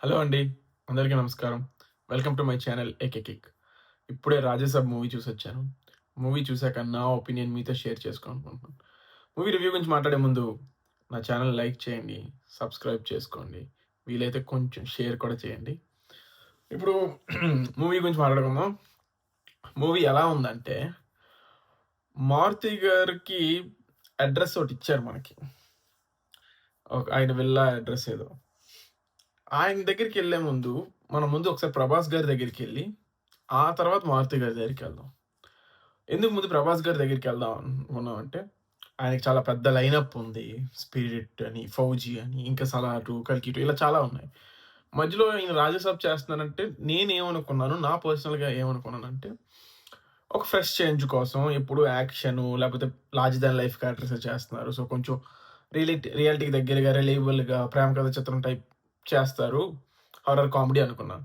Hello అండి. అందరికీ నమస్కారం. Welcome to my channel AK kick. ఇప్పుడే 'రాజసాబ్' మూవీ చూసొచ్చాను. మూవీ చూసాక నా ఒపీనియన్ మీతో షేర్ చేసుకోవాలనుకుంటున్నాను. మూవీ రివ్యూ గురించి మాట్లాడే ముందు నా ఛానల్ లైక్ చేయండి, సబ్స్క్రైబ్ చేసుకోండి. వీలైతే కొంచెం షేర్ కూడా చేయండి. ఇప్పుడు మూవీ గురించి మాట్లాడుకుందాం. మూవీ ఎలా ఉందంటే, మారుతి గారికి అడ్రెస్ ఒకటిచ్చారు మనకి. ఆయన విల్లా అడ్రెస్ ఏదో. ఆయన దగ్గరికెళ్ళే ముందు, మనం ముందు ఒకసారి 'ప్రభాస్' గారి దగ్గరికెళ్ళి, ఆ తర్వాత 'మారుతి' గారి దగ్గరికెళ్దాం. ఎందుకు ముందు 'ప్రభాస్' గారి దగ్గరికెళ్దాం అనుకున్నామంటే, ఆయనకి చాలా పెద్ద లైనప్ ఉంది. 'స్పిరిట్' అని, 'ఫౌజీ' అని, ఇంకా 'సలార్2', 'కల్కి 2' ఇలా చాలా ఉన్నాయి. మధ్యలో ఈయన 'రాజసాబ్' చేస్తున్నారంటే నేనేమనుకున్నాను, నా పర్సనల్‌గా ఏమనుకున్నానంటే, ఒక ఫ్రెష్ చేంజ్ కోసం ఎప్పుడు యాక్షను లేపోతే లార్జర్ థాన్ లైఫ్ క్యారెక్టర్సే చేస్తున్నారు. సో, కొంచెం రియాలిటీకి దగ్గరగా, రిలేయబుల్‌గా ప్రేమ కథ చిత్రం టైప్ చేస్తారు. హారర్ కామెడీ అనుకున్నాను.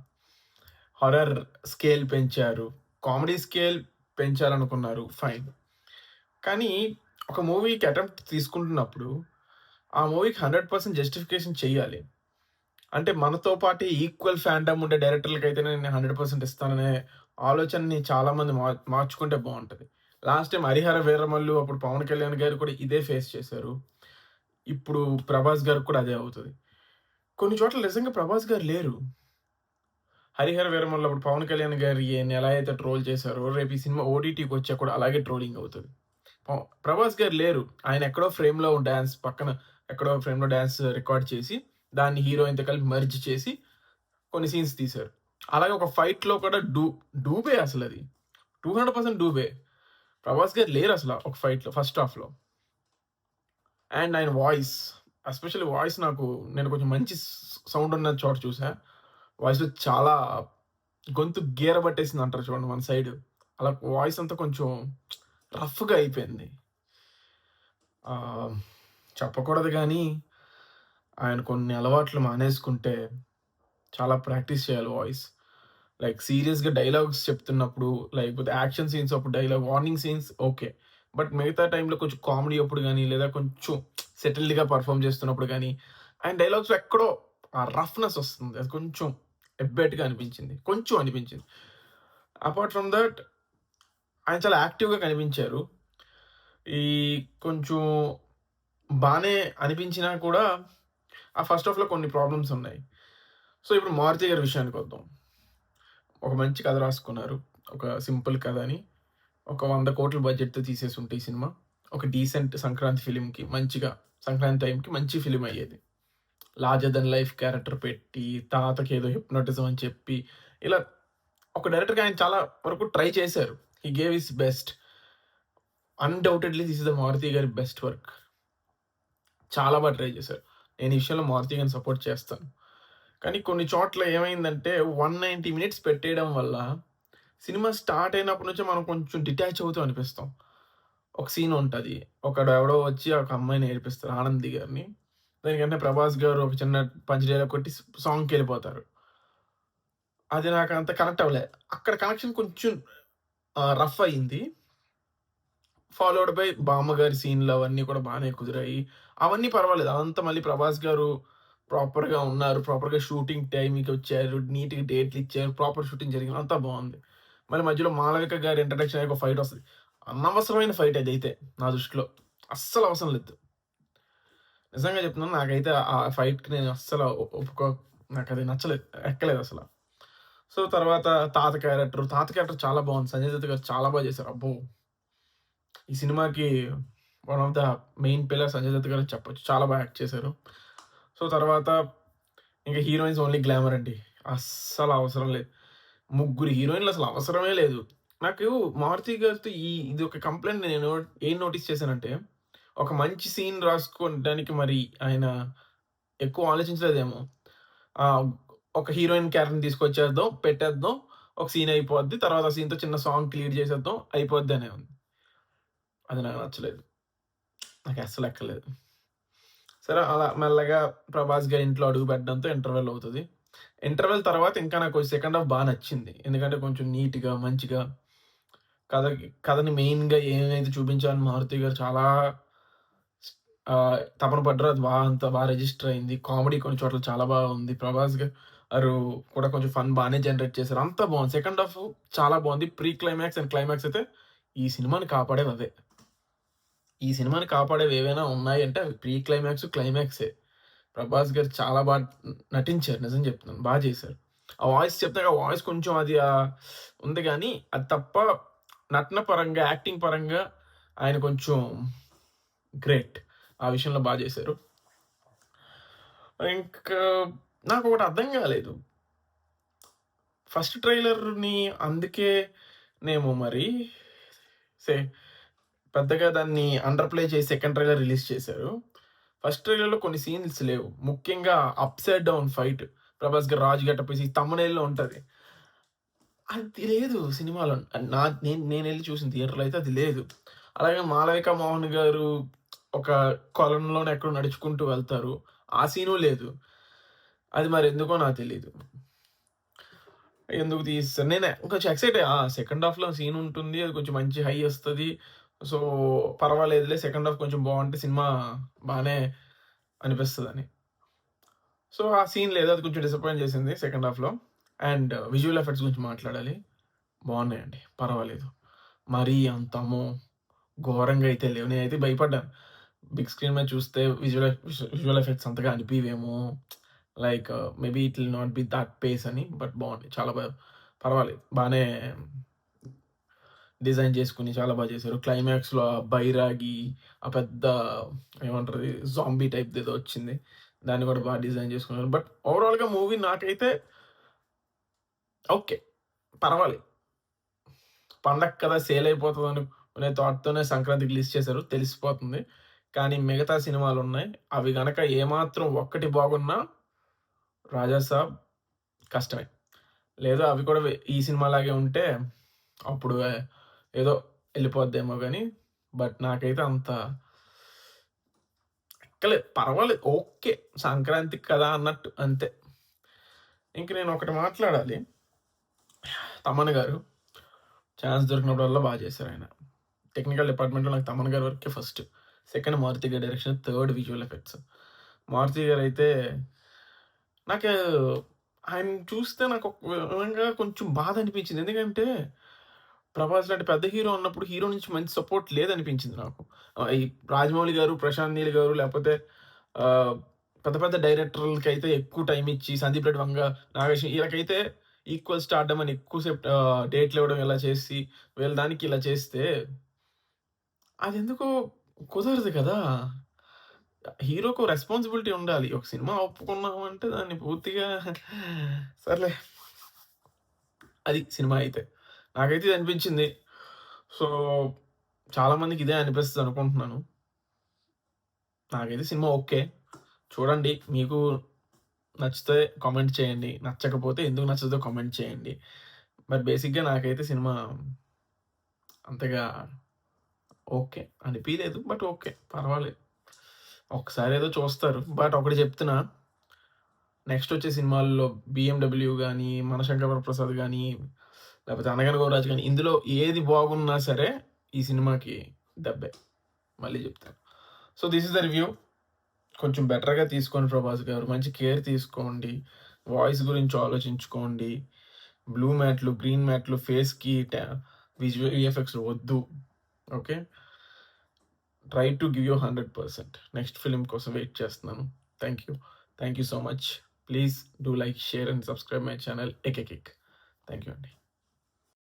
హారర్ స్కేల్ పెంచారు. కామెడీ స్కేల్ పెంచాలనుకున్నారు. ఫైన్. కానీ ఒక మూవీకి అటెంప్ట్ తీసుకుంటున్నప్పుడు, ఆ మూవీకి 100% జస్టిఫికేషన్ చెయ్యాలి. అంటే మనతో పాటు ఈక్వల్ ఫాండమ్ ఉండే డైరెక్టర్‌లకైతేనే నేను 100% ఇస్తాననే ఆలోచనని చాలామంది మార్చుకుంటే బావుంటది. లాస్ట్ టైమ్ 'హరిహర వీరమల్లు' అప్పుడు 'పవన్ కళ్యాణ్' గారు కూడా ఇదే ఫేస్ చేశారు. ఇప్పుడు 'ప్రభాస్' గారికి కూడా అదే అవుతది. కొన్ని చోట్ల నిజంగా 'ప్రభాస్' గారు లేరు. 'హరిహర వీరమల్లు' అప్పుడు 'పవన్ కళ్యాణ్' గారిని ఎలా అయితే ట్రోల్ చేశారో, రేపు ఈ సినిమా ఓటీటీకొచ్చాక కూడా అలాగే ట్రోలింగ్ అవుతది. 'ప్రభాస్' గారు లేరు. ఆయన ఎక్కడో ఫ్రేమ్‌లో డాన్స్ పక్కన ఎక్కడో ఫ్రేమ్‌లో డాన్స్ రికార్డ్ చేసి, దాన్ని హీరోయిన్‌తో కలిపి మెర్జ్ చేసి కొన్ని సీన్స్ తీశారు. అలాగే ఒక ఫైట్‌లో కూడా డూబే అసలది. 200% డూబే. 'ప్రభాస్' గారు లేరసల ఒక ఫైట్‌లో ఫస్ట్ హాఫ్‌లో. అండ్ ఆయన వాయిస్, ఎస్పెషల్లీ వాయిస్ నేను కొంచెం మంచి సౌండ్ ఉన్న చోట చూసా. వాయిస్‌లో చాలా గొంతు గీర పట్టేసిందంటారు చూడండి మన సైడు. అలా వాయిస్ అంతా కొంచెం రఫ్‌గా అయిపోయింది. ఆహ్, చెప్పకూడదు గానీ, ఆయన కొన్ని అలవాట్లు మానేసుకుంటే చాలా ప్రాక్టీస్ చేయాలి వాయిస్. లైక్ సీరియస్‌గా డైలాగ్స్ చెప్తున్నప్పుడు, లేకపోతే యాక్షన్ సీన్స్ అప్పుడు వార్నింగ్ సీన్స్ ఓకే. బట్ మిగతా టైమ్‌లో కొంచెం కామెడీ అప్పుడు గాని, లేదా కొంచెం సెటిల్డ్‌గా పెర్ఫార్మ్ చేస్తున్నప్పుడు గాని, ఆయన డైలాగ్స్‌లో ఎక్కడో ఆ రఫ్‌నెస్ వస్తుంది. అది కొంచెం ఎబ్బెట్టుగా అనిపించింది. కొంచెం అనిపించింది. అపార్ట్ ఫ్రమ్ థట్ ఆయన చాలా యాక్టివ్‌గా కనిపించారు. ఈ కొంచెం బానే అనిపించినా కూడా, ఆ ఫస్ట్ హాఫ్‌లో కొన్ని ప్రాబ్లమ్స్ ఉన్నాయి. సో, ఇప్పుడు 'మారుతి' గారి విషయానికొద్దాం. ఒక మంచి కథ రాసుకున్నారు. ఒక సింపుల్ కథ అని. ఒక 100,00,00,000 బడ్జెట్‌తో తీసేసుంటే ఈ సినిమా, ఒక డీసెంట్ సంక్రాంతి ఫిల్మ్‌కి మంచిగా సంక్రాంతి టైంకి మంచి ఫిల్మ్ అయ్యేది. లార్జర్ థాన్ లైఫ్ క్యారెక్టర్ పెట్టి, తాతకేదో హిప్నోటిజం అని చెప్పి, ఇలా ఒక డైరెక్టర్‌గా ఆయన చాలా వరకు ట్రై చేశారు. He gave his best. Undoubtedly this is the Maruti గారి బెస్ట్ వర్క్. చాలా ట్రై చేశారు. నేను ఈ విషయంలో మారుతి గారిని సపోర్ట్ చేస్తాను. కానీ కొన్ని చోట్ల ఏమైందంటే 190 మినిట్స్ పెట్టేయడం వల్ల సినిమా స్టార్ట్ అయినప్పటి నుంచే మనం కొంచెం డిటాచ్ అవుతూ అనిపిస్తాం. ఒక సీన్ ఉంటది. ఒకడెవడో వచ్చి ఒక అమ్మాయిని ఏడిపిస్తారు 'ఆనంది' గారిని. దానికంటే 'ప్రభాస్' గారు ఒక చిన్న పంచ్ డైలాగ్ కొట్టి సాంగ్‌కెళ్ళిపోతారు. అది నాకంత కనెక్ట్ అవ్వలే. అక్కడ కనెక్షన్ కొంచెం రఫ్ అయింది. ఫాలోడ్ బై బామ్మగారి సీన్‌లు అవన్నీ కూడా బానే కుదిరాయి. అవన్నీ పర్వాలేదు. అదంతా మళ్ళీ 'ప్రభాస్' గారు ప్రాపర్‌గా ఉన్నారు. ప్రాపర్‌గా షూటింగ్ టైమ్‌కొచ్చారు. నీట్‌గా డేట్‌లిచ్చారు. ప్రాపర్ షూటింగ్ జరిగింది. అంతా బావుంది. మళ్ళీ మధ్యలో 'మాళవిక' గారి ఇంట్రడక్షన్ అయ్యి ఒక ఫైట్ వస్తది. అనవసరమైన ఫైట్ అదైతే నా దృష్టిలో. అస్సలు అవసరం లేదు. నిజంగా చెప్తున్నాను. నాకైతే ఆ ఫైట్‌కి నేను అస్సలు ఒప్పుకో నాకది నచ్చలేదు. ఎక్కలేదసల. సో, తర్వాత తాత క్యారెక్టర్ చాలా బావుంది. సంజయ్ దత్ గారు చాలా చేశారు. అబ్బో! ఈ సినిమాకి one of the main pillar Sanjay Dutt గారని చెప్పొచ్చు. చాలా యాక్ట్ చేశారు. సో, తర్వాత ఇంక హీరోయిన్స్ ఓన్లీ గ్లామర్ అండి. అస్సలు అవసరం లేదు. ముగ్గురు హీరోయిన్‌లు అసలు అవసరమే లేదు. నాకు 'మారుతి' గారితో ఇది ఒక కంప్లెయింట్ నేను ఏం నోటీస్ చేశానంటే, ఒక మంచి సీన్ రాసుకోవడానికి మరి ఆయన ఎక్కువ ఆలోచించలేదేమో. ఆహ్, ఒక హీరోయిన్ క్యారెక్టర్‌ని తీసుకొచ్చేద్దాం, పెట్టేద్దాం, ఒక సీన్ అయిపోద్ది. తర్వాత ఆ సీన్‌తో చిన్న సాంగ్ క్రియేట్ చేసేద్దాం అయిపోద్ది అనే ఉంది. అది నాకు నచ్చలేదు. నాకు అస్సలు ఎక్కలేదు. సరే అలా మెల్లగా 'ప్రభాస్' గారి ఇంట్లో అడుగుపెట్టడంతో ఇంటర్వెల్ అవుతది. ఇంటర్వెల్ తర్వాత ఇంకా నాకు సెకండ్ హాఫ్ నచ్చింది. ఎందుకంటే కొంచెం నీట్‌గా, మంచిగా కథని మెయిన్‌గా ఏమైతే చూపించాలని మారుతి గారు చాలా తపన పడ్డారో అది అంత రిజిస్టర్ అయింది. కామెడీ కొన్ని చోట్ల చాలా బాగుంది. 'ప్రభాస్' గారు అరు కూడా కొంచెం ఫన్ బానే జనరేట్ చేశారు. అంతా బావుంది. సెకండ్ హాఫ్ చాలా బావుంది. ప్రీ క్లైమాక్స్ అండ్ క్లైమాక్స్ అయితే ఈ సినిమాని కాపాడేవి అవే. ఈ సినిమాని కాపాడేవి ఏవైనా ఉన్నాయంటే అవి ప్రీ క్లైమాక్స్, క్లైమాక్సే. ప్రభాస్ గారు చాలా నటించారు. నిజం చెప్తున్నాను. చేశారు. ఆ వాయిస్ చెప్తే ఆ వాయిస్ కొంచెం అది ఉంది గానీ, అది తప్ప నటన పరంగా, యాక్టింగ్ పరంగా ఆయన కొంచెం గ్రేట్. ఆ విషయంలో చేశారు. ఇంకా నాకొకటి అర్థం కాలేదు. ఫస్ట్ ట్రైలర్‌ని అందుకేనేమో మరి సే పెద్దగా దాన్ని అండర్ ప్లే చేసి సెకండ్ ట్రైలర్ రిలీజ్ చేశారు. ఫస్ట్ ట్రైలర్‌లో కొన్ని సీన్స్ లేవు. ముఖ్యంగా అప్‌సైడ్ డౌన్ ఫైట్. ప్రభాస్ గారు రాజు గెటప్ ఏసి థంబ్‌నెయిల్‌లో ఉంటది. అది లేదు సినిమాలో. నేనెళ్లి చూసిన థియేటర్‌లో అయితే అది లేదు. అలాగే మాళవిక మోహన్ గారు ఒక కొలనులోనో ఎక్కడో నడుచుకుంటూ వెళ్తారు. ఆ సీను లేదు. అది మరెందుకో నాకు తెలీదు. ఎందుకు తీసేసారు? నేను కొంచెం ఎక్సైట్ సెకండ్ హాఫ్‌లో సీన్ ఉంటుంది. అది కొంచెం మంచి హై ఒస్తది. సో, పర్వాలేదులే సెకండ్ హాఫ్ కొంచెం బావుంటే సినిమా బానే అనిపిస్తదని. సో, ఆ సీన్ లేదు. అది కొంచెం డిసప్పాయింట్ చేసింది సెకండ్ హాఫ్‌లో. అండ్ విజువల్ ఎఫెక్ట్స్ గురించి మాట్లాడాలి. బావున్నాయండి. పర్వాలేదు. మరీ అంత అమ్మో! ఘోరంగా అయితే లేవు. నేనైతే భయపడ్డాను. బిగ్ స్క్రీన్ మీద చూస్తే విజువల్ ఎఫెక్ట్స్ అంతగా అనిపియవేమో. Like maybe it will not be that pace అని. బట్ బావుంది. చాలా పర్వాలేదు. బానే డిజైన్ చేసుకొని చాలా చేశారు. క్లైమాక్స్‌లో ఆ బైరాగి, ఆ పెద్ద ఏమంటారు అది జాంబీ టైప్‌దేదో వచ్చింది. దాన్ని కూడా డిజైన్ చేసుకున్నారు. బట్ ఓవరాల్‌గా మూవీ నాకైతే ఓకే. పర్వాలేదు. పండగ కదా! సేల్ అయిపోతదనుకునే థాట్‌తోనే సంక్రాంతికి రిలీజ్ చేశారు. తెలిసిపోతుంది. కానీ మిగతా సినిమాలున్నాయి. అవి గనక ఏమాత్రం ఒక్కటి బాగున్నా 'రాజా సాబ్' కష్టమే. లేదు అవి కూడా ఈ సినిమాలాగే ఉంటే అప్పుడు ఏదో ఎళ్ళిపోద్దేమో గానీ, బట్ నాకైతే అంత ఎక్కలేదు. పర్వాలేదు. ఓకే. సంక్రాంతికి కదా అన్నట్టు అంతే. ఇంక నేనొకటి మాట్లాడాలి. తమన్ గారు ఛాన్స్ దొరికినప్పుడల్లా చేశారాయన. టెక్నికల్ డిపార్ట్‌మెంట్‌లో నాకు తమన్ గారి వర్కే ఫస్ట్. సెకండ్ మారుతి గారి direction. Third visual effects. Maruthi గారైతే నాకు ఆయన్ని చూస్తే నాకు ఒక విధంగా కొంచెం బాధ అనిపించింది. ఎందుకంటే 'ప్రభాస్' లాంటి పెద్ద హీరో ఉన్నప్పుడు హీరో నుంచి మంచి సపోర్ట్ లేదనిపించింది నాకు. ఈ 'రాజమౌళి' గారు, 'ప్రశాంత్ నీల్' గారు లేకపోతే ఆహ్, పెద్ద పెద్ద డైరెక్టర్‌లకైతే ఎక్కువ టైమ్ ఇచ్చి 'సందీప్ రెడ్డి వంగ', 'నాగేష్' ఈళ్ళకైతే ఈక్వల్ స్టార్డమ్ అని ఎక్కువ సేపు డేట్‌లు ఇవ్వడం ఇలా చేసి వీళ్ళ దానికి ఇలా చేస్తే అదెందుకో కుదరదు కదా! హీరోకో రెస్పాన్సిబిలిటీ ఉండాలి. ఒక సినిమా ఒప్పుకున్నాము అంటే దాన్ని పూర్తిగా సర్లే అది సినిమా అయితే. నాకైతే ఇది అనిపించింది. సో, చాలా మందికి ఇదే అనిపిస్తదనుకుంటున్నాను. నాకైతే సినిమా ఓకే. చూడండి. మీకు నచ్చితే కామెంట్ చేయండి. నచ్చకపోతే ఎందుకు నచ్చదో కామెంట్ చేయండి. బట్ బేసిక్‌గా నాకైతే సినిమా అంతగా ఓకే అనిపియలేదు. But okay. పర్వాలేదు. ఒక్కసారి ఏదో చూస్తారు. బట్ ఒకటి చెప్తున్నా నెక్స్ట్ వచ్చే సినిమాల్లో 'బీఎండబ్ల్యూ' గాని, 'మనశంకర వరప్రసాద్' గాని, లేకపోతే 'అనగనగా ఓ రాజు' గాని ఇందులో ఏది బాగున్నా సరే ఈ సినిమాకి దెబ్బే. మళ్ళీ చెప్తాను. So, this is the review. కొంచెం బెటర్‌గా తీసుకోండి 'ప్రభాస్' గారు. మంచి కేర్ తీసుకోండి. వాయిస్ గురించి ఆలోచించుకోండి. బ్లూ మ్యాట్‌లు, గ్రీన్ మ్యాట్‌లు ఫేస్‌కి వీఎఫ్ఎక్స్ వద్దు. Okay. Try to give you 100%. Next film కోసం వెయిట్ చేస్తున్నాను. Thank you. Thank you so much. Please do like, share and subscribe my channel ఎకెకిక్. థాంక్ యూ అండి.